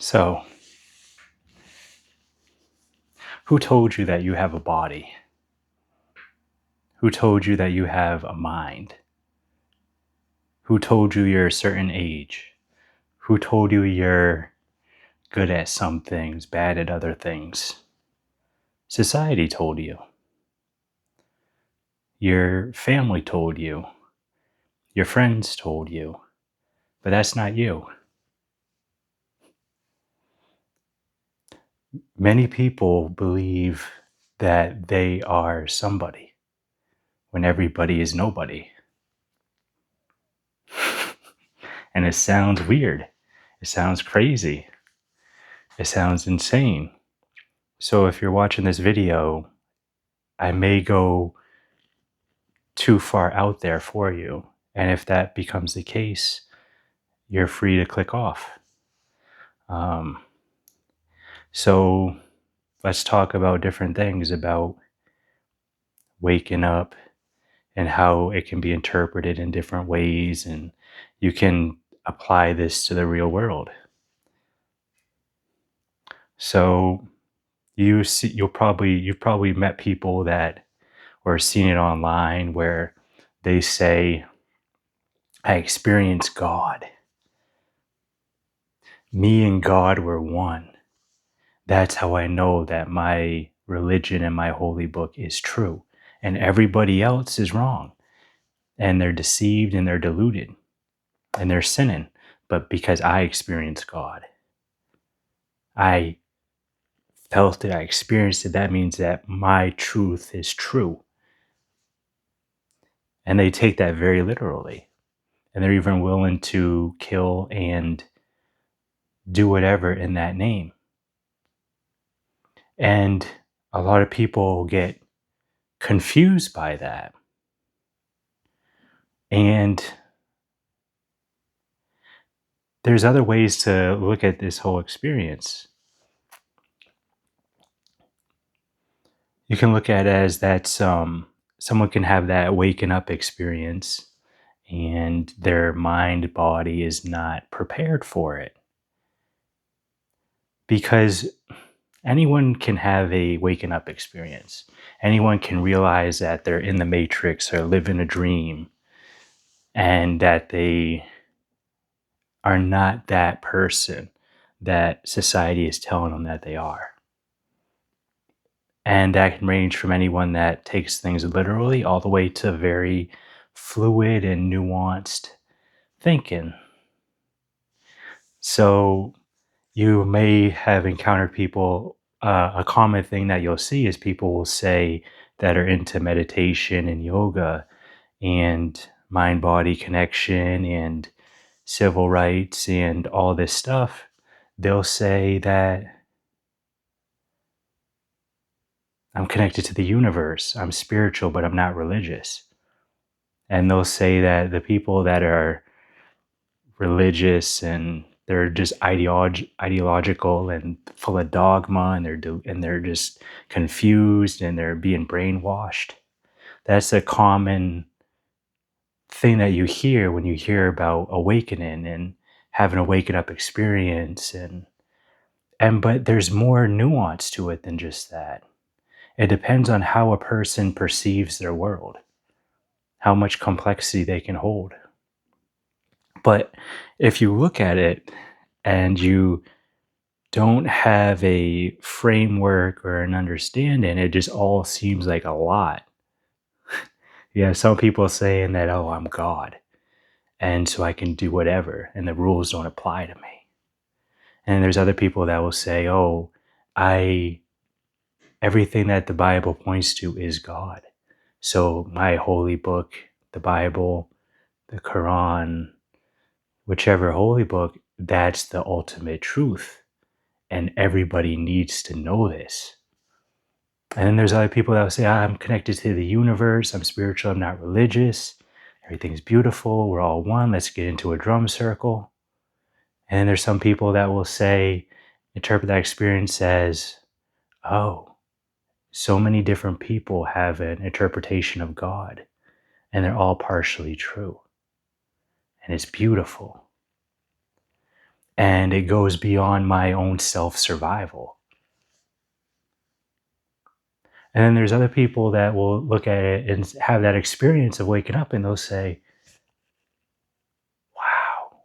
So, who told you that you have a body? Who told you that you have a mind? Who told you you're a certain age? Who told you you're good at some things, bad at other things? Society told you. Your family told you. Your friends told you. But that's not you. Many people believe that they are somebody when everybody is nobody. And it sounds weird. It sounds crazy. It sounds insane. So if you're watching this video, I may go too far out there for you. And if that becomes the case, you're free to click off. So let's talk about different things about waking up and how it can be interpreted in different ways, and you can apply this to the real world. So you've probably met people that, or seen it online, where they say, I experienced God. Me and God were one. That's how I know that my religion and my holy book is true. And everybody else is wrong. And they're deceived and they're deluded. And they're sinning. But because I experienced God, I felt it, I experienced it, that means that my truth is true. And they take that very literally. And they're even willing to kill and do whatever in that name. And a lot of people get confused by that. And there's other ways to look at this whole experience. You can look at it as that someone can have that waking up experience and their mind body is not prepared for it. Because anyone can have a waking up experience. Anyone can realize that they're in the matrix or live in a dream and that they are not that person that society is telling them that they are. And that can range from anyone that takes things literally all the way to very fluid and nuanced thinking. So you may have encountered people, a common thing that you'll see is people will say that are into meditation and yoga and mind-body connection and civil rights and all this stuff. They'll say that I'm connected to the universe, I'm spiritual, but I'm not religious. And they'll say that the people that are religious and they're just ideological and full of dogma, and they're just confused and they're being brainwashed. That's a common thing that you hear when you hear about awakening and having a waking up experience, but there's more nuance to it than just that. It depends on how a person perceives their world, how much complexity they can hold. But if you look at it and you don't have a framework or an understanding, it just all seems like a lot. Yeah, some people saying that, oh, I'm God, and so I can do whatever, and the rules don't apply to me. And there's other people that will say, oh, everything that the Bible points to is God. So my holy book, the Bible, the Quran, whichever holy book, that's the ultimate truth. And everybody needs to know this. And then there's other people that will say, I'm connected to the universe, I'm spiritual, I'm not religious, everything's beautiful, we're all one, let's get into a drum circle. And then there's some people that will say, interpret that experience as, oh, so many different people have an interpretation of God, and they're all partially true. And it's beautiful. And it goes beyond my own self-survival. And then there's other people that will look at it and have that experience of waking up, and they'll say, wow,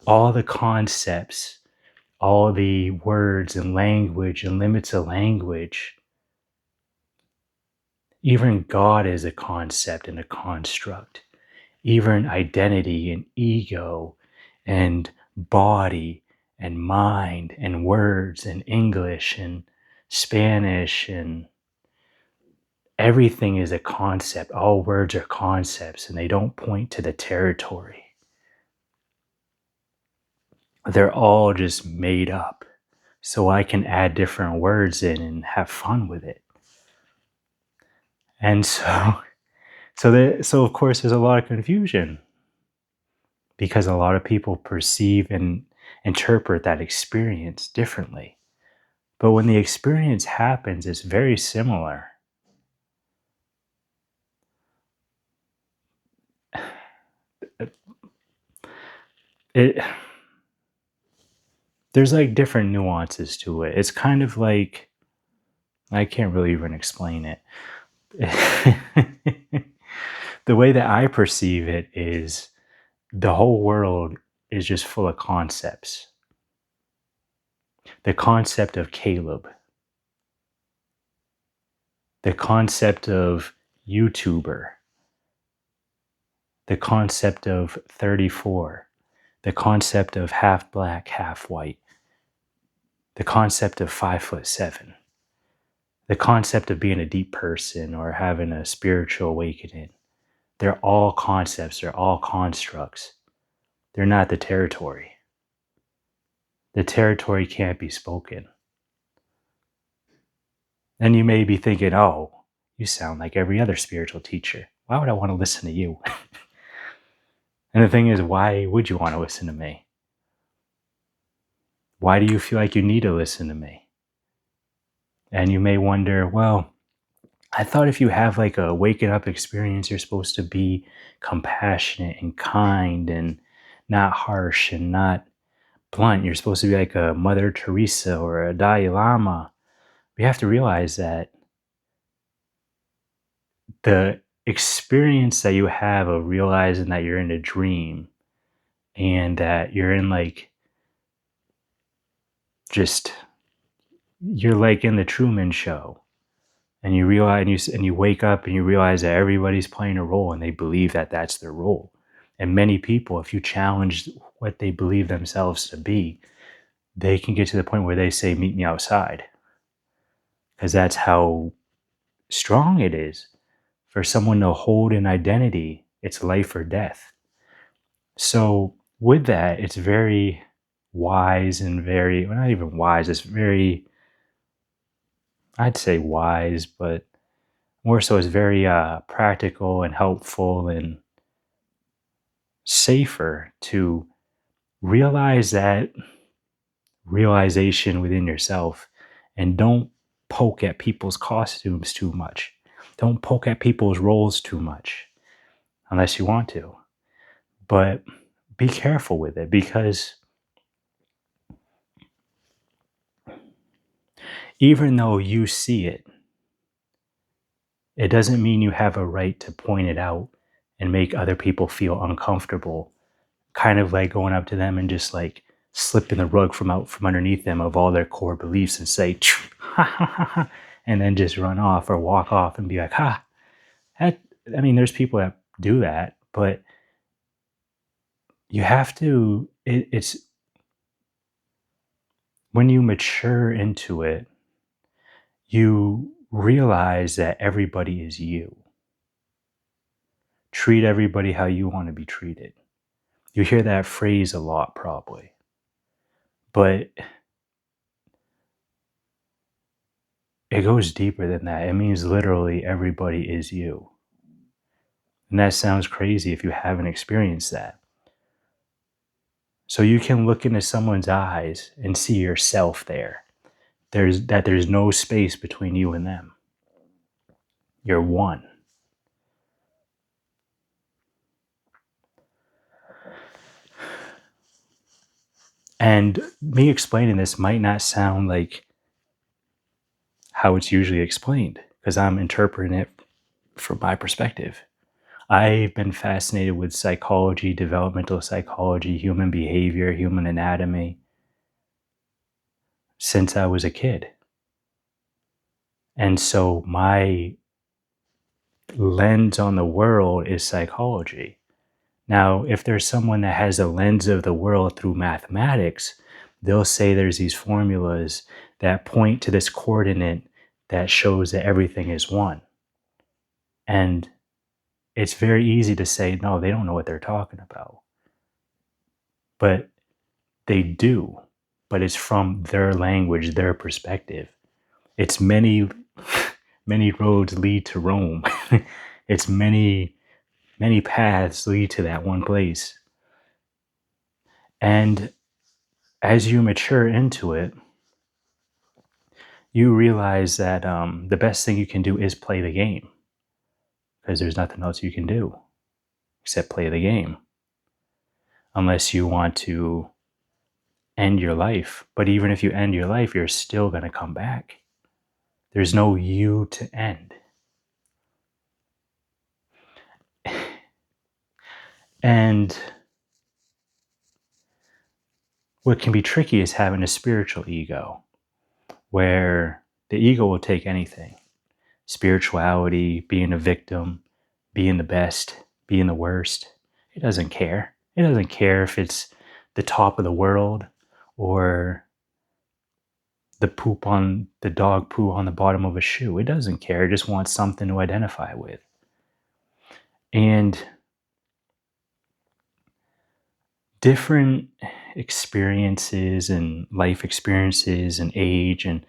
all the concepts, all the words and language and limits of language, even God is a concept and a construct. Even identity and ego and body and mind and words and English and Spanish and everything is a concept. All words are concepts, and they don't point to the territory. They're all just made up. So I can add different words in and have fun with it. And so of course there's a lot of confusion, because a lot of people perceive and interpret that experience differently. But when the experience happens, it's very similar. It There's like different nuances to it. It's kind of like, I can't really even explain it. The way that I perceive it is the whole world is just full of concepts. The concept of Caleb, the concept of YouTuber, the concept of 34, the concept of half black, half white, the concept of 5'7", the concept of being a deep person or having a spiritual awakening. They're all concepts, they're all constructs. They're not the territory. The territory can't be spoken. And you may be thinking, oh, you sound like every other spiritual teacher. Why would I want to listen to you? And the thing is, why would you want to listen to me? Why do you feel like you need to listen to me? And you may wonder, well, I thought if you have like a waking up experience, you're supposed to be compassionate and kind and not harsh and not blunt. You're supposed to be like a Mother Teresa or a Dalai Lama. We have to realize that the experience that you have of realizing that you're in a dream and that you're in like just you're like in the Truman Show, and you realize and you wake up and you realize that everybody's playing a role and they believe that that's their role. And many people, if you challenge what they believe themselves to be, they can get to the point where they say, meet me outside, because that's how strong it is for someone to hold an identity. It's life or death. So with that, it's very wise and very, well, not even wise, it's very, I'd say wise, but more so it's very practical and helpful and safer to realize that realization within yourself, and don't poke at people's costumes too much. Don't poke at people's roles too much unless you want to. But be careful with it, because even though you see it, it doesn't mean you have a right to point it out and make other people feel uncomfortable. Kind of like going up to them and just like slipping the rug from out from underneath them of all their core beliefs and say, ha ha ha ha, and then just run off or walk off and be like, ha. I mean, there's people that do that, but you have to, it's when you mature into it, you realize that everybody is you. Treat everybody how you want to be treated. You hear that phrase a lot, probably. But it goes deeper than that. It means literally everybody is you. And that sounds crazy if you haven't experienced that. So you can look into someone's eyes and see yourself there. There's no space between you and them. You're one. And me explaining this might not sound like how it's usually explained because I'm interpreting it from my perspective. I've been fascinated with psychology, developmental psychology, human behavior, human anatomy since I was a kid. And so my lens on the world is psychology. Now, if there's someone that has a lens of the world through mathematics, they'll say there's these formulas that point to this coordinate that shows that everything is one. And it's very easy to say, no, they don't know what they're talking about. But they do. But it's from their language, their perspective. It's many, many roads lead to Rome. It's many, many paths lead to that one place. And as you mature into it, you realize that the best thing you can do is play the game because there's nothing else you can do except play the game unless you want to end your life. But even if you end your life, you're still going to come back. There's no you to end. And what can be tricky is having a spiritual ego where the ego will take anything. Spirituality, being a victim, being the best, being the worst. It doesn't care. It doesn't care if it's the top of the world or the dog poo on the bottom of a shoe. It doesn't care. It just wants something to identify with. And different experiences and life experiences and age and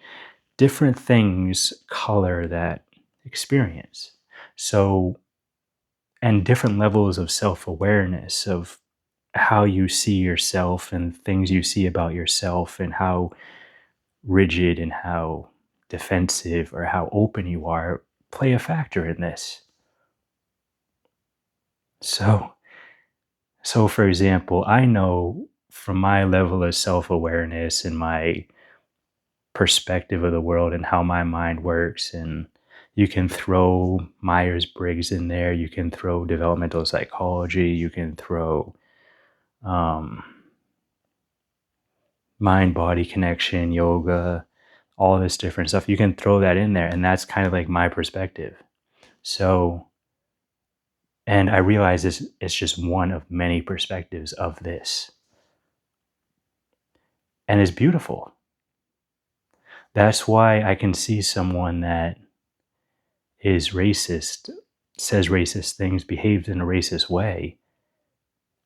different things color that experience. So, and different levels of self-awareness of how you see yourself and things you see about yourself and how rigid and how defensive or how open you are play a factor in this. So for example, I know from my level of self-awareness and my perspective of the world and how my mind works, and you can throw Myers-Briggs in there, you can throw developmental psychology, you can throw um, mind-body connection, yoga, all this different stuff. You can throw that in there, and that's kind of like my perspective. So, and I realize this it's just one of many perspectives of this. And it's beautiful. That's why I can see someone that is racist, says racist things, behaves in a racist way,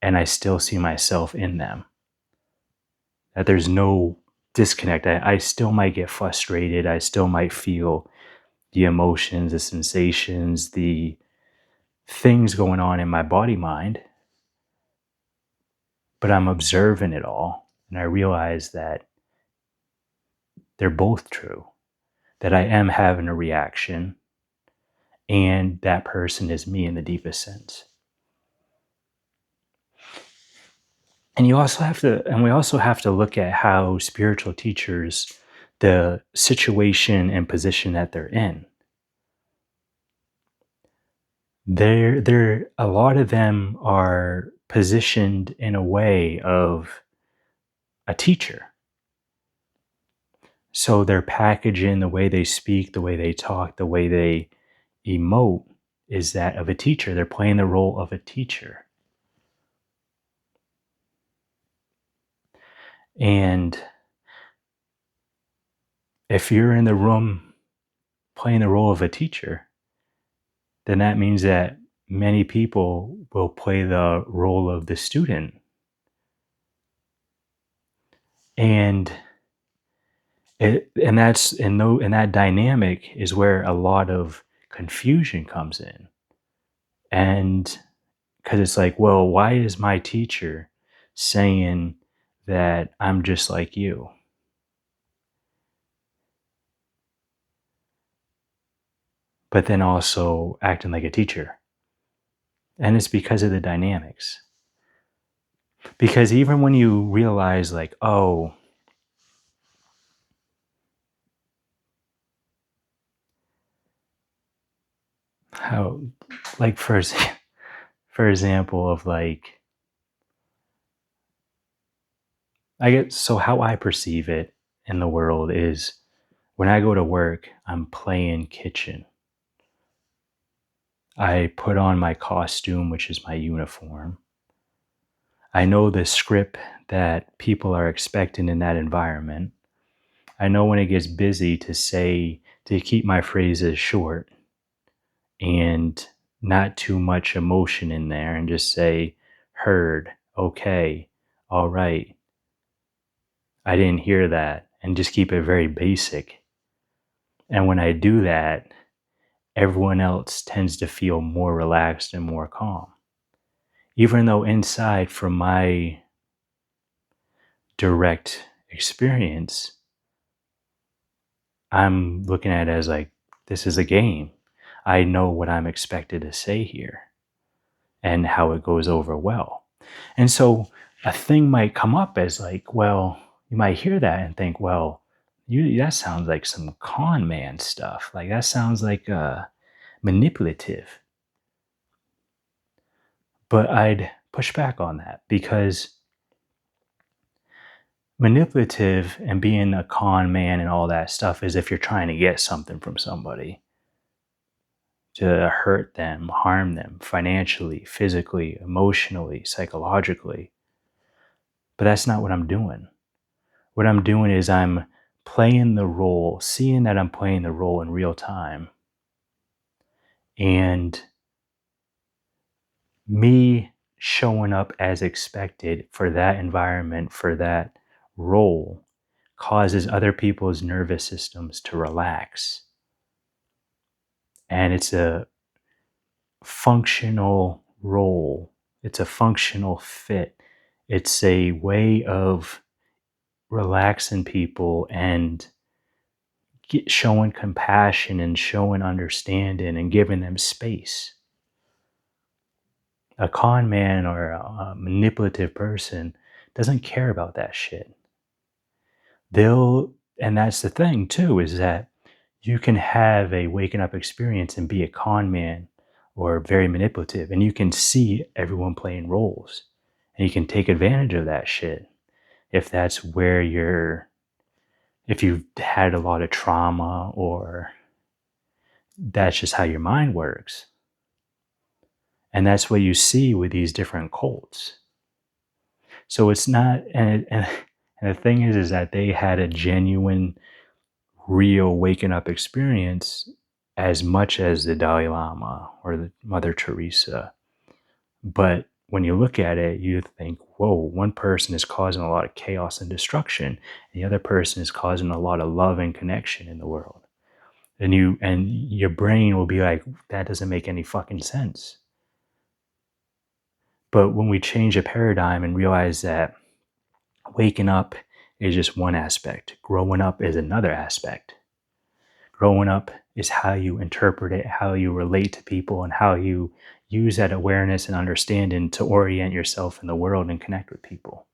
and I still see myself in them. That there's no disconnect. I still might get frustrated. I still might feel the emotions, the sensations, the things going on in my body mind, but I'm observing it all. And I realize that they're both true, that I am having a reaction and that person is me in the deepest sense. And we also have to look at how spiritual teachers, the situation and position that they're in. A lot of them are positioned in a way of a teacher. So their packaging, the way they speak, the way they talk, the way they emote is that of a teacher. They're playing the role of a teacher. And if you're in the room playing the role of a teacher, then that means that many people will play the role of the student. And that dynamic is where a lot of confusion comes in. And because it's like, well, why is my teacher saying that I'm just like you? But then also acting like a teacher. And it's because of the dynamics. Because even when you realize, like, oh, how, like, for example, of like, I get, so how I perceive it in the world is when I go to work, I'm playing kitchen. I put on my costume, which is my uniform. I know the script that people are expecting in that environment. I know when it gets busy to keep my phrases short and not too much emotion in there and just say, heard, okay, all right, I didn't hear that, and just keep it very basic. And when I do that, everyone else tends to feel more relaxed and more calm. Even though inside, from my direct experience, I'm looking at it as like, this is a game. I know what I'm expected to say here and how it goes over well. And so a thing might come up as like, well, you might hear that and think, well, that sounds like some con man stuff. Like that sounds like manipulative. But I'd push back on that because manipulative and being a con man and all that stuff is if you're trying to get something from somebody, to hurt them, harm them financially, physically, emotionally, psychologically. But that's not what I'm doing. What I'm doing is I'm playing the role, seeing that I'm playing the role in real time. And me showing up as expected for that environment, for that role, causes other people's nervous systems to relax. And it's a functional role, it's a functional fit. It's a way of relaxing people and showing compassion and showing understanding and giving them space. A con man or a manipulative person doesn't care about that shit. And that's the thing too, is that you can have a waking up experience and be a con man or very manipulative, and you can see everyone playing roles, and you can take advantage of that shit if that's where if you've had a lot of trauma or that's just how your mind works. And that's what you see with these different cults. So it's not, and the thing is that they had a genuine, real waking up experience as much as the Dalai Lama or the Mother Teresa. But when you look at it, you think, whoa, one person is causing a lot of chaos and destruction, and the other person is causing a lot of love and connection in the world. And your brain will be like, that doesn't make any fucking sense. But when we change a paradigm and realize that waking up is just one aspect, growing up is another aspect. Growing up is how you interpret it, how you relate to people, and how you use that awareness and understanding to orient yourself in the world and connect with people.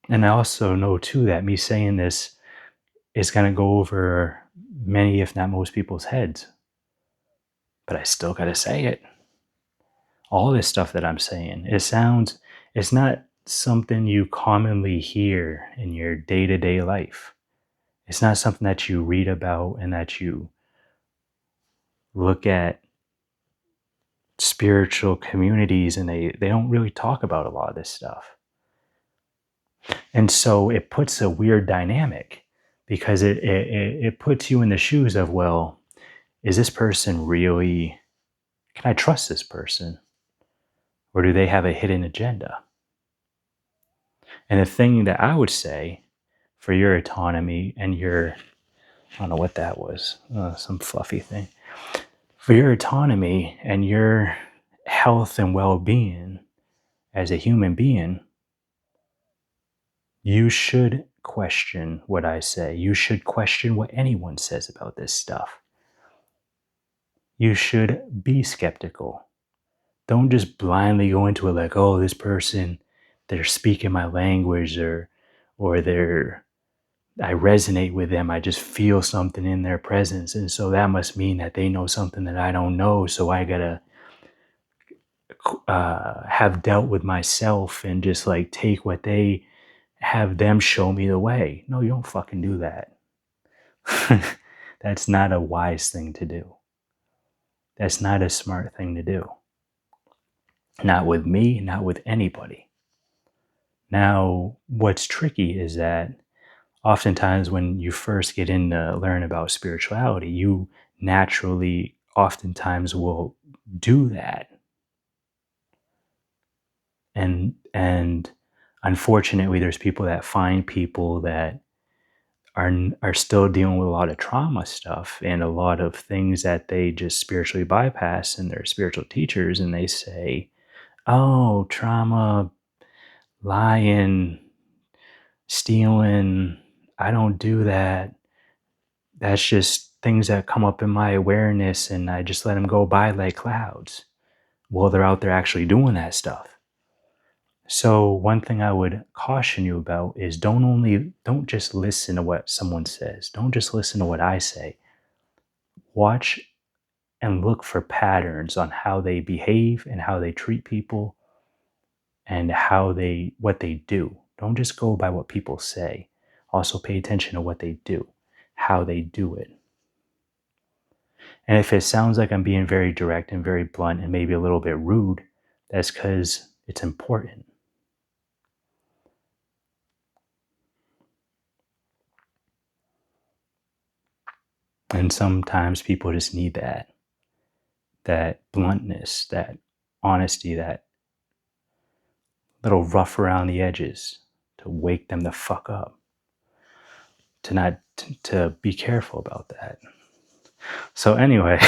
And I also know too that me saying this is going to go over many, if not most people's heads. But I still got to say it. All this stuff that I'm saying, it's not something you commonly hear in your day-to-day life. It's not something that you read about and that you look at spiritual communities and they don't really talk about a lot of this stuff. And so it puts a weird dynamic because it puts you in the shoes of, well, is this person really, can I trust this person? Or do they have a hidden agenda? And the thing that I would say for your autonomy and your, I don't know what that was, some fluffy thing. For your autonomy and your health and well-being as a human being, you should question what I say. You should question what anyone says about this stuff. You should be skeptical. Don't just blindly go into it like, oh, this person, they're speaking my language, or I resonate with them. I just feel something in their presence. And so that must mean that they know something that I don't know. So I gotta have dealt with myself and just like take what they have them show me the way. No, you don't fucking do that. That's not a wise thing to do. That's not a smart thing to do. Not with me, not with anybody. Now, what's tricky is that oftentimes when you first get in to learn about spirituality, you naturally oftentimes will do that. And unfortunately, there's people that find people that are still dealing with a lot of trauma stuff and a lot of things that they just spiritually bypass in their spiritual teachers, and they say, oh, trauma, lying, stealing, I don't do that. That's just things that come up in my awareness and I just let them go by like clouds. Well, they're out there actually doing that stuff. So one thing I would caution you about is don't just listen to what someone says. Don't just listen to what I say. Watch and look for patterns on how they behave and how they treat people and what they do. Don't just go by what people say. Also pay attention to what they do, how they do it. And if it sounds like I'm being very direct and very blunt and maybe a little bit rude, that's because it's important. And sometimes people just need that bluntness, that honesty, that little rough around the edges to wake them the fuck up, to be careful about that. So anyway,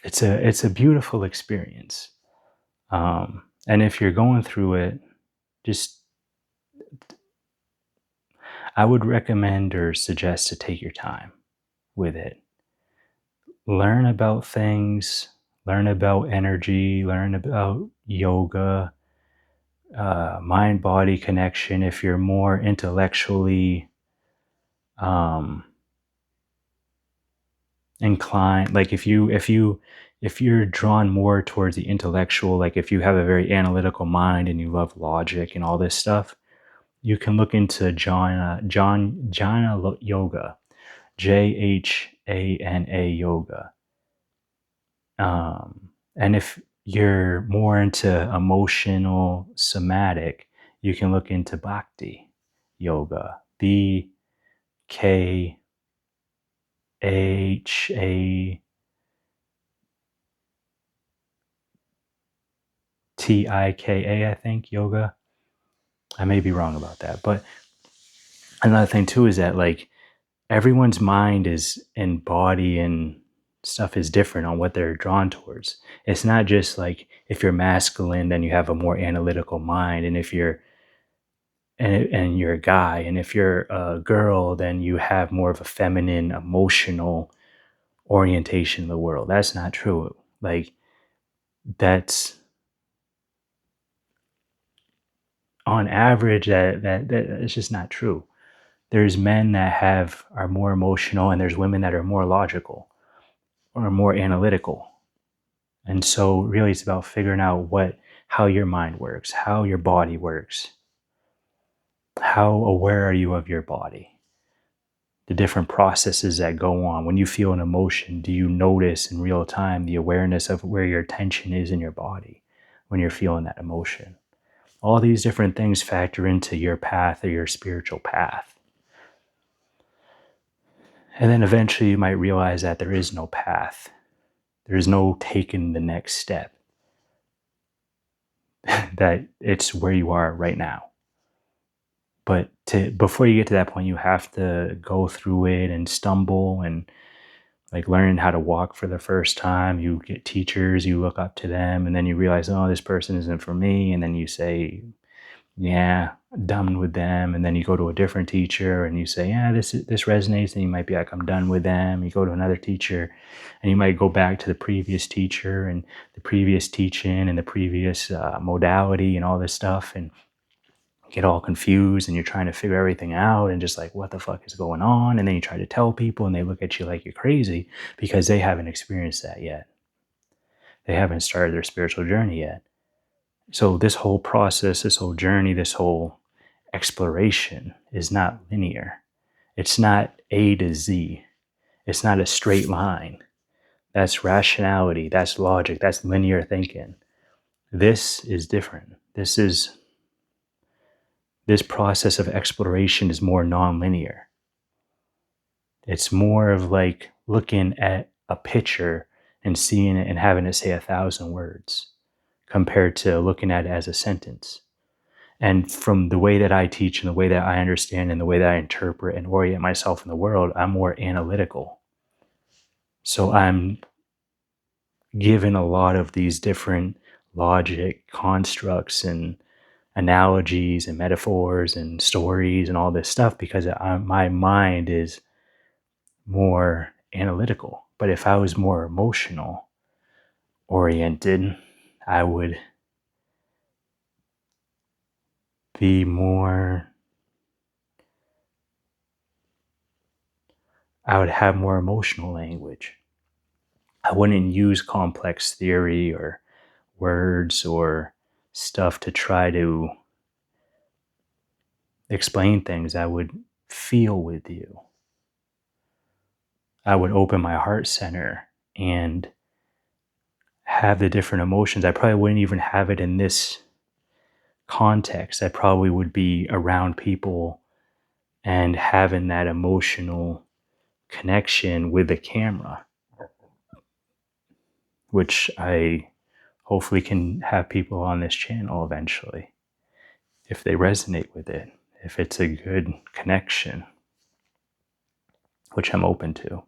it's a beautiful experience. And if you're going through it, I would recommend or suggest to take your time with it. Learn about things, learn about energy, learn about yoga, mind-body connection. If you're more intellectually inclined, like if you're drawn more towards the intellectual, like if you have a very analytical mind and you love logic and all this stuff, you can look into Jhana Yoga, Jhana Yoga. And if you're more into emotional somatic, you can look into Bhakti Yoga, BKHATIKA, I think, yoga. I may be wrong about that. But another thing too is that like everyone's mind is and body and stuff is different on what they're drawn towards. It's not just like if you're masculine, then you have a more analytical mind, and if you're and you're a guy, and if you're a girl, then you have more of a feminine, emotional orientation in the world. That's not true. Like that's on average that it's just not true. There's men that are more emotional, and there's women that are more logical or more analytical. And so really it's about figuring out how your mind works, how your body works. How aware are you of your body? The different processes that go on. When you feel an emotion, do you notice in real time the awareness of where your attention is in your body when you're feeling that emotion? All these different things factor into your path or your spiritual path. And then eventually you might realize that there is no path. There is no taking the next step. That it's where you are right now. But before you get to that point, you have to go through it and stumble and Like learning how to walk for the first time, you get teachers, you look up to them, and then you realize, oh, this person isn't for me. And then you say, yeah, done with them. And then you go to a different teacher and you say, yeah, this resonates. And you might be like, I'm done with them. You go to another teacher and you might go back to the previous teacher and the previous teaching and the previous modality and all this stuff. And get all confused and you're trying to figure everything out and just like, what the fuck is going on? And then you try to tell people and they look at you like you're crazy because they haven't experienced that yet. They haven't started their spiritual journey yet. So this whole process, this whole journey, this whole exploration is not linear. It's not A to Z. It's not a straight line. That's rationality. That's logic. That's linear thinking. This is different. This process of exploration is more nonlinear. It's more of like looking at a picture and seeing it and having it say 1,000 words compared to looking at it as a sentence. And from the way that I teach and the way that I understand and the way that I interpret and orient myself in the world, I'm more analytical. So I'm given a lot of these different logic constructs and analogies and metaphors and stories and all this stuff because my mind is more analytical. But if I was more emotional oriented, I would be more, I would have more emotional language. I wouldn't use complex theory or words or stuff to try to explain things. I would feel with you. I would open my heart center and have the different emotions. I probably wouldn't even have it in this context. I probably would be around people and having that emotional connection with the camera, which I hopefully can have people on this channel eventually if they resonate with it, if it's a good connection, which I'm open to.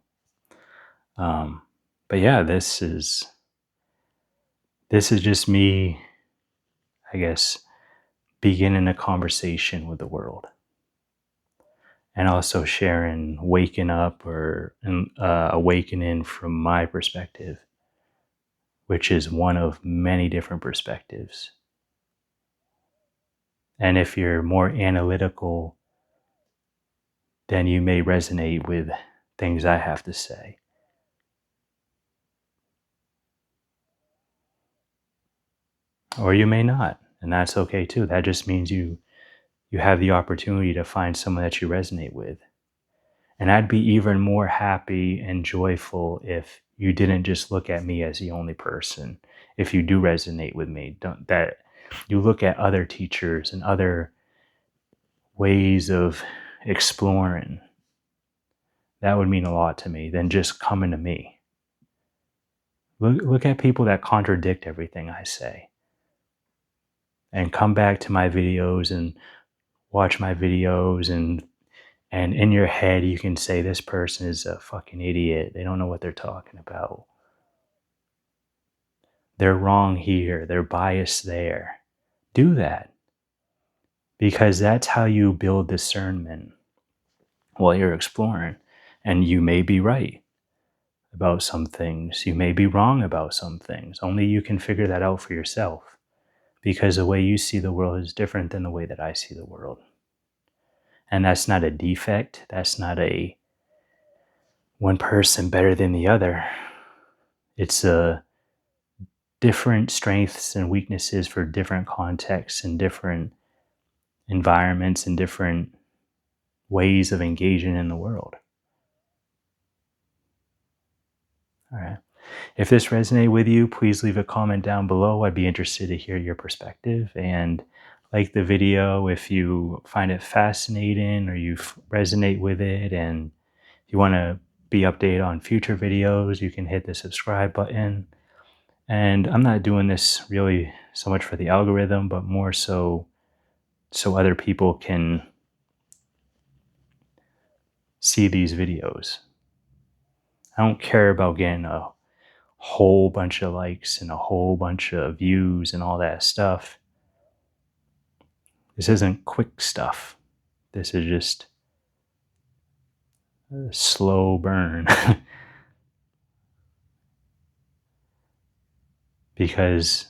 But yeah, this is just me, I guess, beginning a conversation with the world. And also sharing waking up or awakening from my perspective, which is one of many different perspectives. And if you're more analytical, then you may resonate with things I have to say. Or you may not, and that's okay too. That just means you have the opportunity to find someone that you resonate with. And I'd be even more happy and joyful if you didn't just look at me as the only person. If you do resonate with me, that you look at other teachers and other ways of exploring. That would mean a lot to me than just coming to me. Look at people that contradict everything I say. And come back to my videos and watch my videos and in your head you can say this person is a fucking idiot. They don't know what they're talking about. They're wrong here. They're biased there. Do that. Because that's how you build discernment while you're exploring. And you may be right about some things. You may be wrong about some things. Only you can figure that out for yourself. Because the way you see the world is different than the way that I see the world. And that's not a defect. That's not a one person better than the other. It's a different strengths and weaknesses for different contexts and different environments and different ways of engaging in the world. All right. If this resonated with you, please leave a comment down below. I'd be interested to hear your perspective. And like the video if you find it fascinating or you resonate with it. And if you want to be updated on future videos, you can hit the subscribe button. And I'm not doing this really so much for the algorithm, but more so other people can see these videos. I don't care about getting a whole bunch of likes and a whole bunch of views and all that stuff. This isn't quick stuff. This is just a slow burn. Because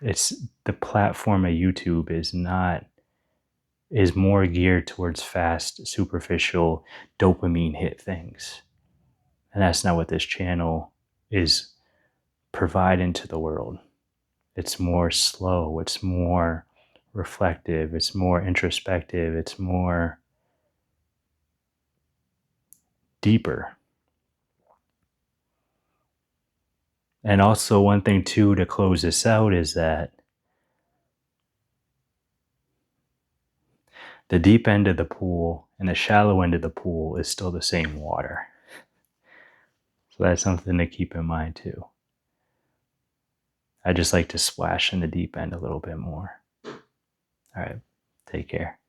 it's the platform of YouTube is more geared towards fast, superficial dopamine hit things. And that's not what this channel is providing to the world. It's more slow, it's more reflective, it's more introspective, it's more deeper. And also, one thing too to close this out is that the deep end of the pool and the shallow end of the pool is still the same water. So that's something to keep in mind too. I just like to splash in the deep end a little bit more. All right, take care.